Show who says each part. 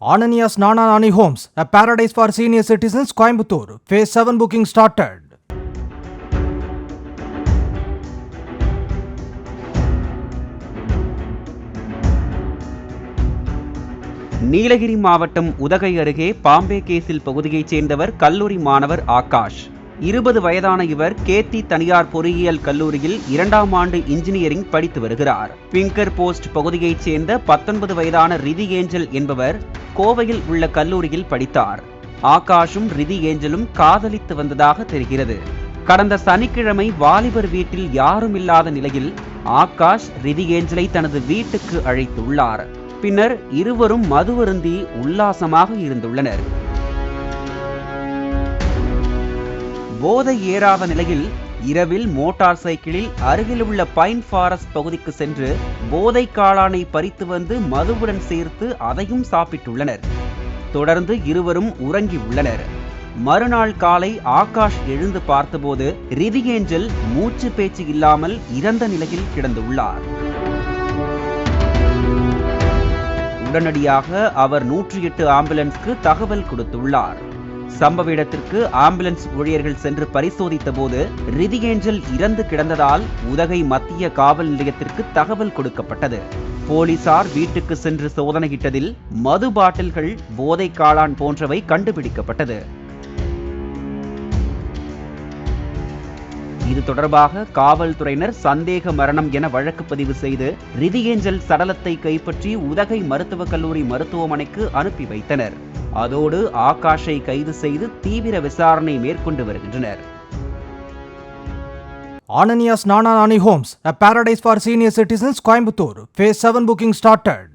Speaker 1: Ananias Nana Nani Homes, a paradise for senior citizens, Coimbatore. Phase 7 booking started.
Speaker 2: Nilgiri மாவட்டம் உதகை அருகே பாம்பே கேசில் பகுதியைச் சேர்ந்தவர் கல்லூரி மாணவர் ஆகாஷ். 20 வயதான இவர் கேத்தி தனியார் பொறியியல் கல்லூரியில் 2ஆம் ஆண்டு இன்ஜினியரிங் படித்து வருகிறார். பிங்கர் போஸ்ட் பகுதியைச் சேர்ந்த 19 வயதான ரிதி ஏஞ்சல் என்பவர் கோவையில் உள்ள கல்லூரியில் படித்தார். ஆகாஷும் ரிதி ஏஞ்சலும் காதலித்து வந்ததாக தெரிகிறது. கடந்த சனிக்கிழமை வாலிபர் வீட்டில் யாரும் இல்லாத நிலையில் ஆகாஷ் ரிதி ஏஞ்சலை தனது வீட்டுக்கு அழைத்துள்ளார். பின்னர் இருவரும் மதுவருந்தி உல்லாசமாக இருந்துள்ளனர். போதை ஏறாத நிலையில் இரவில் மோட்டார் சைக்கிளில் அருகில் உள்ள பைன் ஃபாரஸ்ட் பகுதிக்கு சென்று போதை காளானை பறித்து வந்து மதுவுடன் சேர்த்து அதையும் சாப்பிட்டுள்ளனர். தொடர்ந்து இருவரும் உறங்கி உள்ளனர். மறுநாள் காலை ஆகாஷ் எழுந்து பார்த்தபோது ரிதி ஏஞ்சல் மூச்சு பேச்சு இல்லாமல் இறந்த நிலையில் கிடந்துள்ளார். உடனடியாக அவர் 108 ஆம்புலன்ஸ்க்கு தகவல் கொடுத்துள்ளார். சம்பவ இடத்திற்கு ஆம்புலன்ஸ் ஊழியர்கள் சென்று பரிசோதித்த போது ரிதி ஏஞ்சல் இறந்து கிடந்ததால் உதகை மத்திய காவல் நிலையத்திற்கு தகவல் கொடுக்கப்பட்டது. போலீசார் வீட்டுக்கு சென்று சோதனையிட்டதில் மது பாட்டில்கள், போதை காளான் போன்றவை கண்டுபிடிக்கப்பட்டது. இது தொடர்பாக காவல்துறையினர் சந்தேக மரணம் என வழக்கு பதிவு செய்து ரிதி ஏஞ்சல் சடலத்தை கைப்பற்றி உதகை மருத்துவக் கல்லூரி மருத்துவமனைக்கு அனுப்பி வைத்தனர். அதோடு ஆகாஷை கைது செய்து தீவிர விசாரணை மேற்கொண்டு வருகின்றனர்.
Speaker 1: Ananias Nana Nani Homes, a paradise for senior citizens, Coimbatore. Phase 7 booking started.